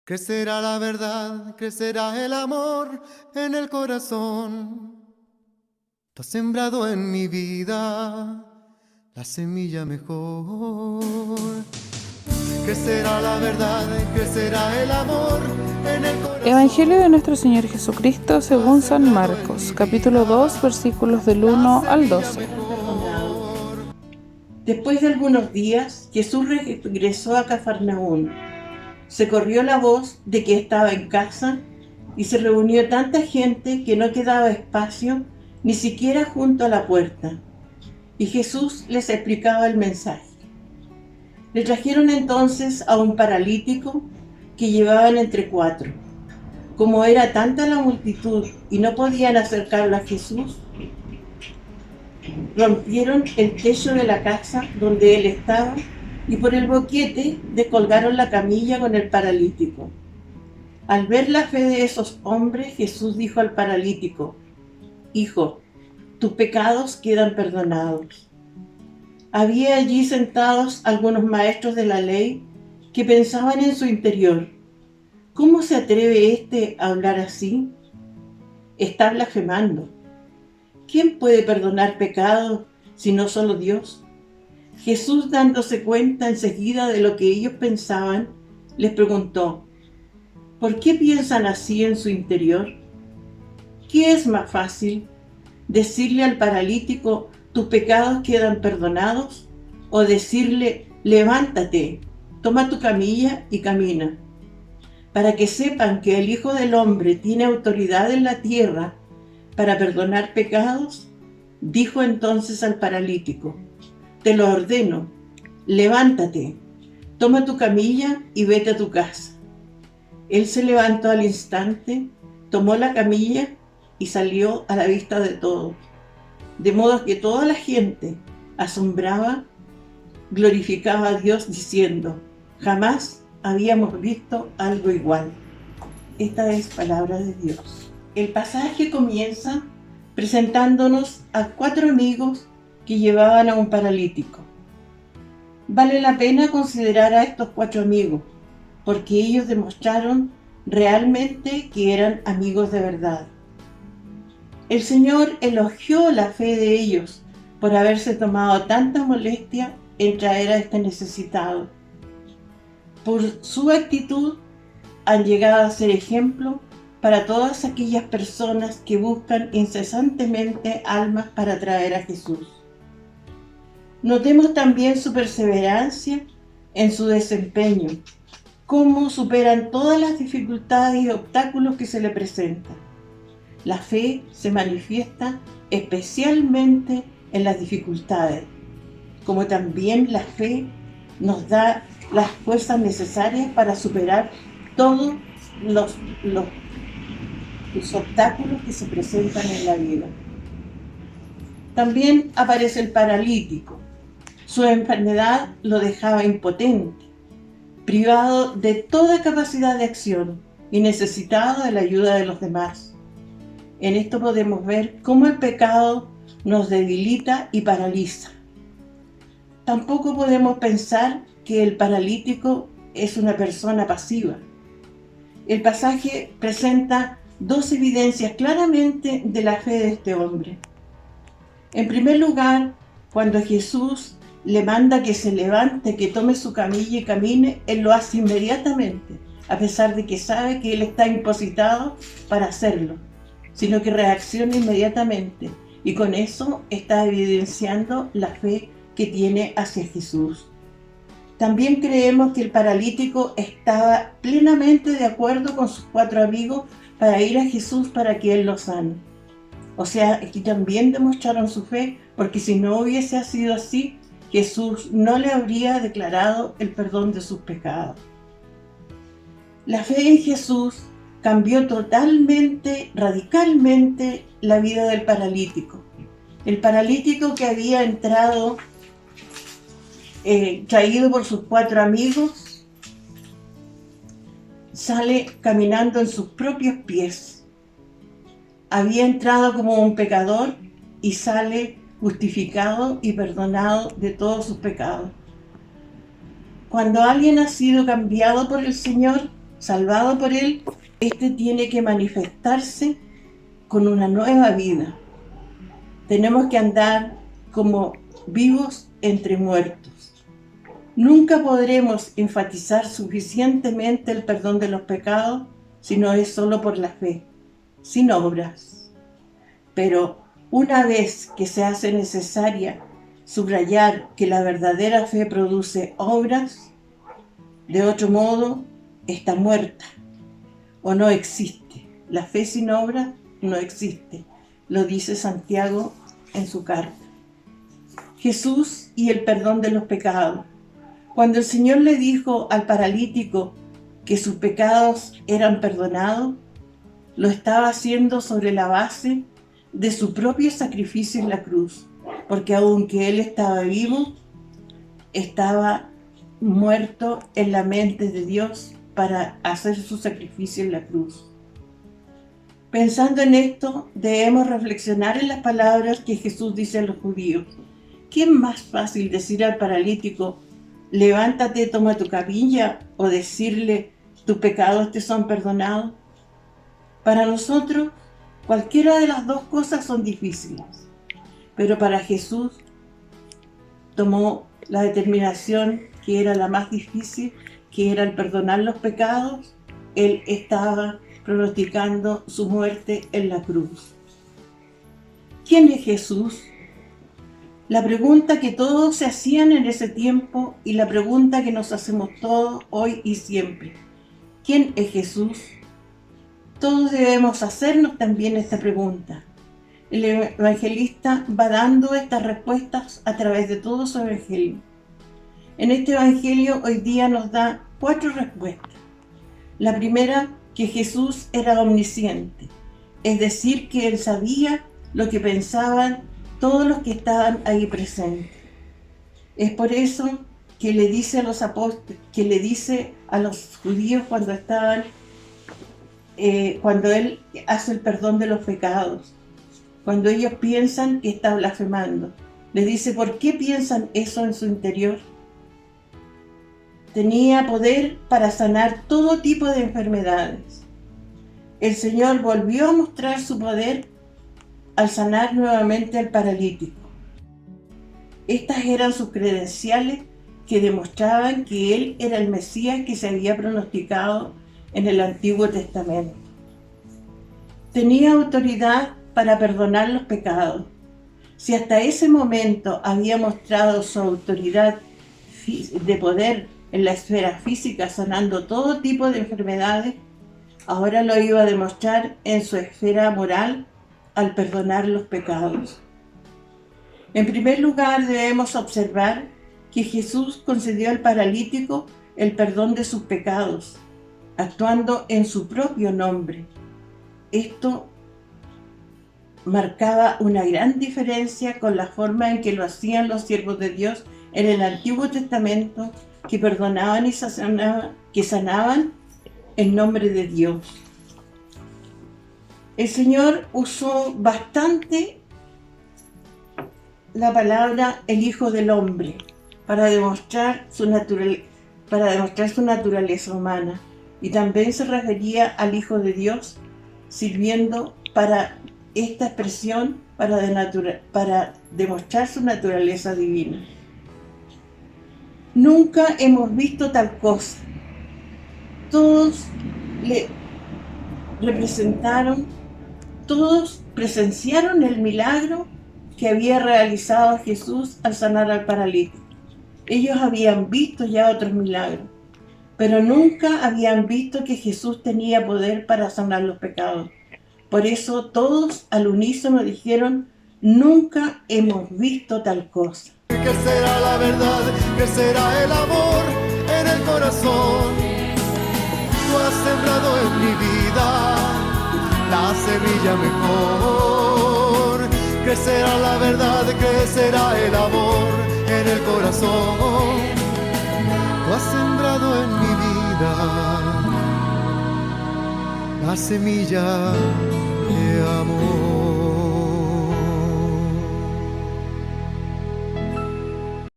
Crecerá la verdad, crecerá el amor en el corazón. Tú has sembrado en mi vida la semilla mejor. Crecerá la verdad, crecerá el amor en el corazón. Evangelio de nuestro Señor Jesucristo según San Marcos, capítulo 2, versículos del 1 al 12. Después de algunos días, Jesús regresó a Cafarnaún. Se corrió la voz de que estaba en casa y se reunió tanta gente que no quedaba espacio ni siquiera junto a la puerta. Y Jesús les explicaba el mensaje. Le trajeron entonces a un paralítico que llevaban entre 4. Como era tanta la multitud y no podían acercarlo a Jesús, rompieron el techo de la casa donde él estaba y por el boquete descolgaron la camilla con el paralítico. Al ver la fe de esos hombres, Jesús dijo al paralítico: «Hijo, tus pecados quedan perdonados». Había allí sentados algunos maestros de la ley que pensaban en su interior: ¿cómo se atreve éste a hablar así? Está blasfemando. ¿Quién puede perdonar pecados si no solo Dios? Jesús, dándose cuenta enseguida de lo que ellos pensaban, les preguntó: ¿por qué piensan así en su interior? ¿Qué es más fácil, decirle al paralítico: tus pecados quedan perdonados, o decirle: levántate, toma tu camilla y camina? Para que sepan que el Hijo del Hombre tiene autoridad en la tierra para perdonar pecados, dijo entonces al paralítico: te lo ordeno, levántate, toma tu camilla y vete a tu casa. Él se levantó al instante, tomó la camilla y salió a la vista de todos, de modo que toda la gente, asombrada, glorificaba a Dios diciendo: jamás habíamos visto algo igual. Esta es palabra de Dios. El pasaje comienza presentándonos a 4 amigos que llevaban a un paralítico. Vale la pena considerar a estos 4 amigos, porque ellos demostraron realmente que eran amigos de verdad. El Señor elogió la fe de ellos por haberse tomado tanta molestia en traer a este necesitado. Por su actitud han llegado a ser ejemplo para todas aquellas personas que buscan incesantemente almas para traer a Jesús. Notemos también su perseverancia en su desempeño, cómo superan todas las dificultades y obstáculos que se le presentan. La fe se manifiesta especialmente en las dificultades, como también la fe nos da las fuerzas necesarias para superar todos los obstáculos que se presentan en la vida. También aparece el paralítico. Su enfermedad lo dejaba impotente, privado de toda capacidad de acción y necesitado de la ayuda de los demás. En esto podemos ver cómo el pecado nos debilita y paraliza. Tampoco podemos pensar que el paralítico es una persona pasiva. El pasaje presenta 2 evidencias claramente de la fe de este hombre. En primer lugar, cuando Jesús le manda que se levante, que tome su camilla y camine, él lo hace inmediatamente, a pesar de que sabe que él está impositado para hacerlo, sino que reacciona inmediatamente, y con eso está evidenciando la fe que tiene hacia Jesús. También creemos que el paralítico estaba plenamente de acuerdo con sus 4 amigos para ir a Jesús para que él lo sane. O sea, aquí también demostraron su fe, porque si no hubiese sido así, Jesús no le habría declarado el perdón de sus pecados. La fe en Jesús cambió totalmente, radicalmente la vida del paralítico. El paralítico que había entrado traído por sus 4 amigos, sale caminando en sus propios pies. Había entrado como un pecador y sale justificado y perdonado de todos sus pecados. Cuando alguien ha sido cambiado por el Señor, salvado por Él, este tiene que manifestarse con una nueva vida. Tenemos que andar como vivos entre muertos. Nunca podremos enfatizar suficientemente el perdón de los pecados si no es solo por la fe, sin obras. Pero una vez que se hace necesaria subrayar que la verdadera fe produce obras, de otro modo está muerta o no existe. La fe sin obras no existe, lo dice Santiago en su carta. Jesús y el perdón de los pecados. Cuando el Señor le dijo al paralítico que sus pecados eran perdonados, lo estaba haciendo sobre la base de su propio sacrificio en la cruz, porque aunque él estaba vivo, estaba muerto en la mente de Dios para hacer su sacrificio en la cruz. Pensando en esto, debemos reflexionar en las palabras que Jesús dice a los judíos. ¿Qué es más fácil decir al paralítico, levántate, toma tu camilla, o decirle, tus pecados te son perdonados? Para nosotros, cualquiera de las dos cosas son difíciles, pero para Jesús tomó la determinación que era la más difícil, que era el perdonar los pecados. Él estaba pronosticando su muerte en la cruz. ¿Quién es Jesús? La pregunta que todos se hacían en ese tiempo y la pregunta que nos hacemos todos hoy y siempre. ¿Quién es Jesús? Todos debemos hacernos también esta pregunta. El evangelista va dando estas respuestas a través de todo su evangelio. En este evangelio hoy día nos da 4 respuestas. La primera, que Jesús era omnisciente, es decir, que Él sabía lo que pensaban todos los que estaban ahí presentes. Es por eso que le dice a los apóstoles, que le dice a los judíos cuando Él hace el perdón de los pecados, cuando ellos piensan que está blasfemando, le dice, ¿por qué piensan eso en su interior? Tenía poder para sanar todo tipo de enfermedades. El Señor volvió a mostrar su poder al sanar nuevamente al paralítico. Estas eran sus credenciales que demostraban que Él era el Mesías que se había pronosticado en el Antiguo Testamento. Tenía autoridad para perdonar los pecados. Si hasta ese momento había mostrado su autoridad de poder en la esfera física sanando todo tipo de enfermedades, ahora lo iba a demostrar en su esfera moral al perdonar los pecados. En primer lugar, debemos observar que Jesús concedió al paralítico el perdón de sus pecados, actuando en su propio nombre. Esto marcaba una gran diferencia con la forma en que lo hacían los siervos de Dios en el Antiguo Testamento, que perdonaban y sanaban en nombre de Dios. El Señor usó bastante la palabra el Hijo del Hombre para demostrar su naturaleza humana, y también se refería al Hijo de Dios, sirviendo para esta expresión para demostrar su naturaleza divina. Nunca hemos visto tal cosa. Todos le representaron, todos presenciaron el milagro que había realizado Jesús al sanar al paralítico. Ellos habían visto ya otros milagros, pero nunca habían visto que Jesús tenía poder para sanar los pecados. Por eso todos al unísono dijeron, nunca hemos visto tal cosa. Que será la verdad, que será el amor en el corazón. Tú has sembrado en mi vida la semilla mejor. Que será la verdad, que será el amor en el corazón. Tú has sembrado en mi vida la semilla de amor.